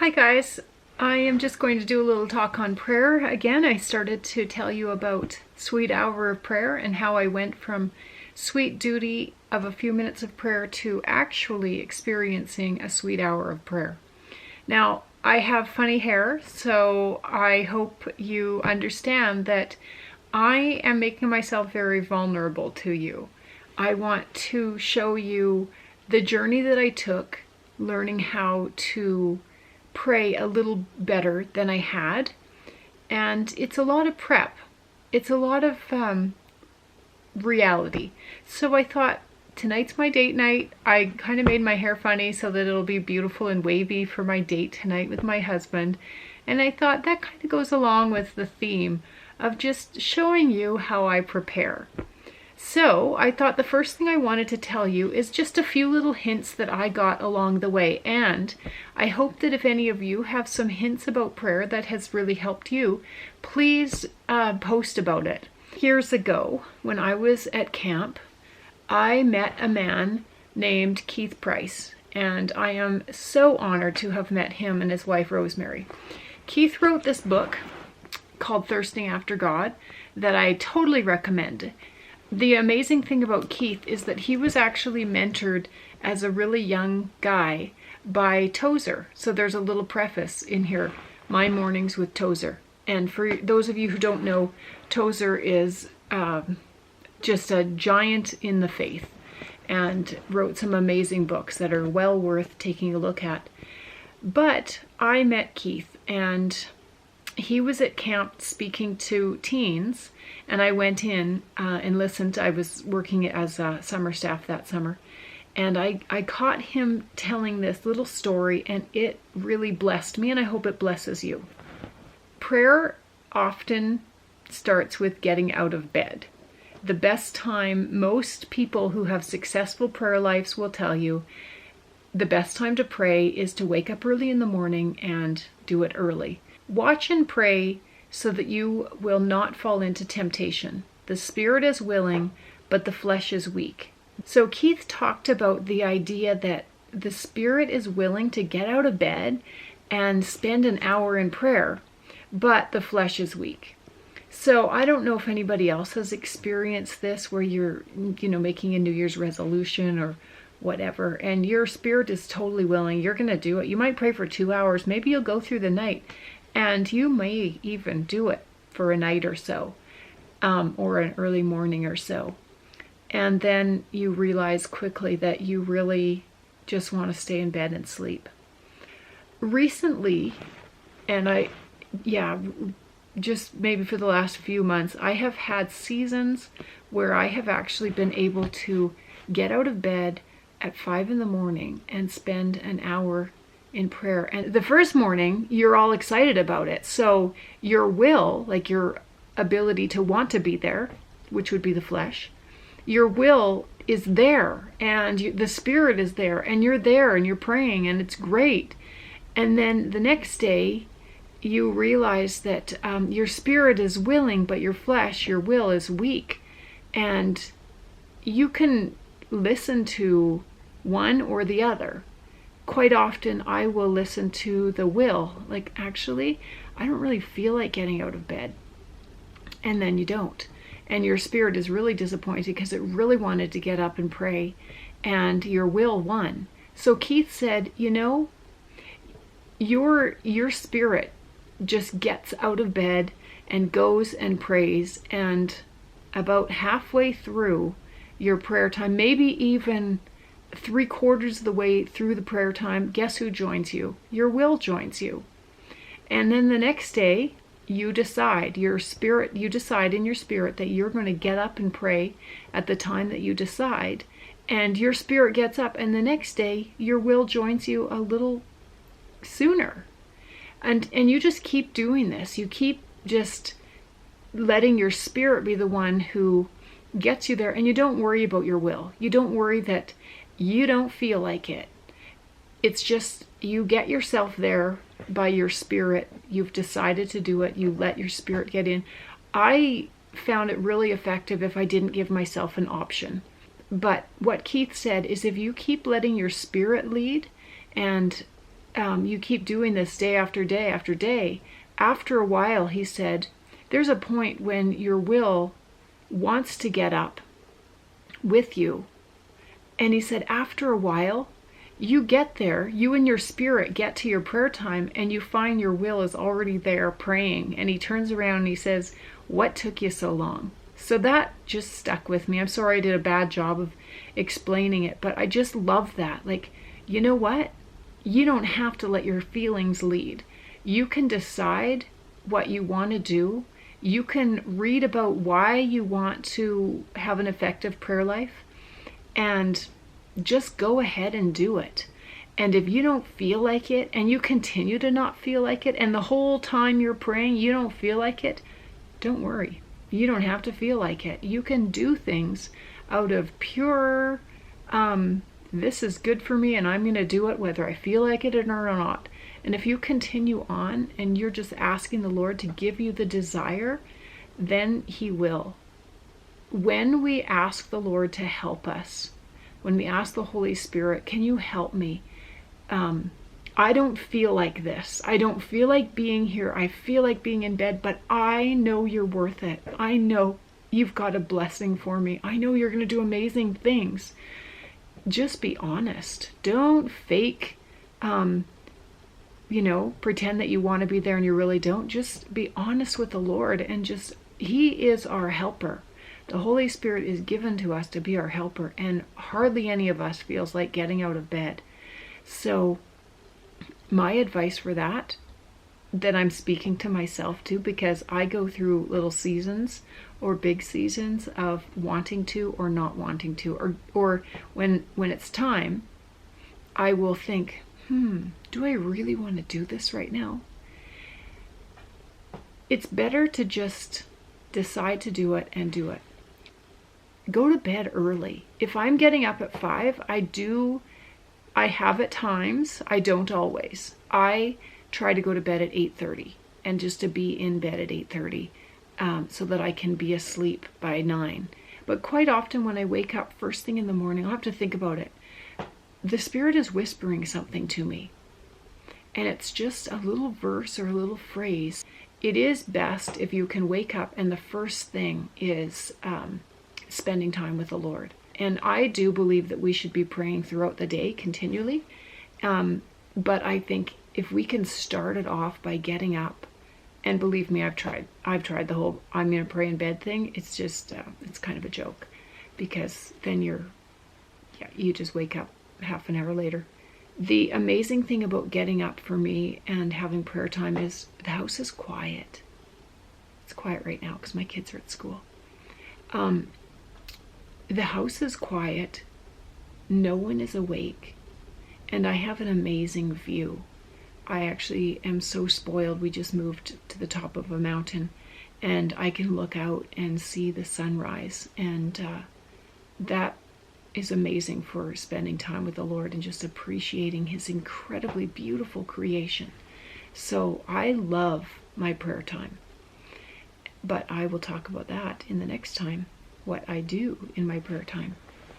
Hi guys, I am just going to do a little talk on prayer. Again, I started to tell you about Sweet Hour of Prayer and how I went from sweet duty of a few minutes of prayer to actually experiencing a sweet hour of prayer. Now, I have funny hair, so I hope you understand that I am making myself very vulnerable to you. I want to show you the journey that I took learning how to pray a little better than I had. And it's a lot of prep. It's a lot of reality. So I thought, tonight's my date night. I kind of made my hair funny so that it'll be beautiful and wavy for my date tonight with my husband. And I thought that kind of goes along with the theme of just showing you how I prepare. So I thought the first thing I wanted to tell you is just a few little hints that I got along the way. And I hope that if any of you have some hints about prayer that has really helped you, please post about it. Years ago, when I was at camp, I met a man named Keith Price, and I am so honored to have met him and his wife Rosemary. Keith wrote this book called Thirsting After God that I totally recommend. The amazing thing about Keith is that he was actually mentored as a really young guy by Tozer. So there's a little preface in here, My Mornings with Tozer. And for those of you who don't know, Tozer is just a giant in the faith and wrote some amazing books that are well worth taking a look at. But I met Keith, and he was at camp speaking to teens, and I went in and listened. I was working as a summer staff that summer, and I caught him telling this little story, and it really blessed me, and I hope it blesses you. Prayer often starts with getting out of bed. The best time, most people who have successful prayer lives will tell you, the best time to pray is to wake up early in the morning and do it early. Watch and pray so that you will not fall into temptation. The spirit is willing, but the flesh is weak. So Keith talked about the idea that the spirit is willing to get out of bed and spend an hour in prayer, but the flesh is weak. So I don't know if anybody else has experienced this where you're, making a New Year's resolution or whatever, and your spirit is totally willing. You're going to do it. You might pray for 2 hours. Maybe you'll go through the night. And you may even do it for a night or so, or an early morning or so. And then you realize quickly that you really just want to stay in bed and sleep. Recently, and just maybe for the last few months, I have had seasons where I have actually been able to get out of bed at 5 in the morning and spend an hour in prayer. And the first morning, you're all excited about it. So your will, like your ability to want to be there, which would be the flesh, your will is there, and the spirit is there, and you're praying, and it's great. And then the next day, you realize that your spirit is willing, but your flesh, your will is weak. And you can listen to one or the other. Quite often I will listen to the will, like, actually, I don't really feel like getting out of bed. And then you don't. And your spirit is really disappointed because it really wanted to get up and pray, and your will won. So Keith said, your spirit just gets out of bed and goes and prays, and about halfway through your prayer time, maybe even 3/4 of the way through the prayer time, guess who joins you? Your will joins you. And then the next day, you decide in your spirit that you're going to get up and pray at the time that you decide. And your spirit gets up, and the next day, your will joins you a little sooner. And you just keep doing this. You keep just letting your spirit be the one who gets you there, and you don't worry about your will. You don't worry that you don't feel like it. It's just you get yourself there by your spirit. You've decided to do it. You let your spirit get in. I found it really effective if I didn't give myself an option. But what Keith said is if you keep letting your spirit lead and you keep doing this day after day after day, after a while, he said, there's a point when your will wants to get up with you. And he said, after a while, you get there, you and your spirit get to your prayer time, and you find your will is already there praying. And he turns around and he says, what took you so long? So that just stuck with me. I'm sorry I did a bad job of explaining it, but I just love that. Like, you know what? You don't have to let your feelings lead. You can decide what you want to do. You can read about why you want to have an effective prayer life and just go ahead and do it. And if you don't feel like it and you continue to not feel like it, and the whole time you're praying you don't feel like it, don't worry. You don't have to feel like it. You can do things out of pure, this is good for me and I'm going to do it whether I feel like it or not. And if you continue on and you're just asking the Lord to give you the desire, then he will. When we ask the Lord to help us, when we ask the Holy Spirit, can you help me? I don't feel like this. I don't feel like being here. I feel like being in bed, but I know you're worth it. I know you've got a blessing for me. I know you're going to do amazing things. Just be honest. Don't fake, pretend that you want to be there and you really don't. Just be honest with the Lord and he is our helper. The Holy Spirit is given to us to be our helper, and hardly any of us feels like getting out of bed. So my advice for that I'm speaking to myself too, because I go through little seasons or big seasons of wanting to or not wanting to, or when it's time, I will think, do I really want to do this right now? It's better to just decide to do it and do it. Go to bed early. If I'm getting up at 5, I have at times, I don't always. I try to go to bed at 8:30 and just to be in bed at 8:30 so that I can be asleep by 9. But quite often when I wake up first thing in the morning, I'll have to think about it. The Spirit is whispering something to me. And it's just a little verse or a little phrase. It is best if you can wake up and the first thing is spending time with the Lord. And I do believe that we should be praying throughout the day continually. But I think if we can start it off by getting up, and believe me, I've tried the whole I'm going to pray in bed thing. It's just, it's kind of a joke, because then you just wake up half an hour later. The amazing thing about getting up for me and having prayer time is the house is quiet. It's quiet right now because my kids are at school. The house is quiet, no one is awake, and I have an amazing view. I actually am so spoiled. We just moved to the top of a mountain, and I can look out and see the sunrise, and that is amazing for spending time with the Lord and just appreciating his incredibly beautiful creation. So I love my prayer time, but I will talk about that in the next time, what I do in my prayer time.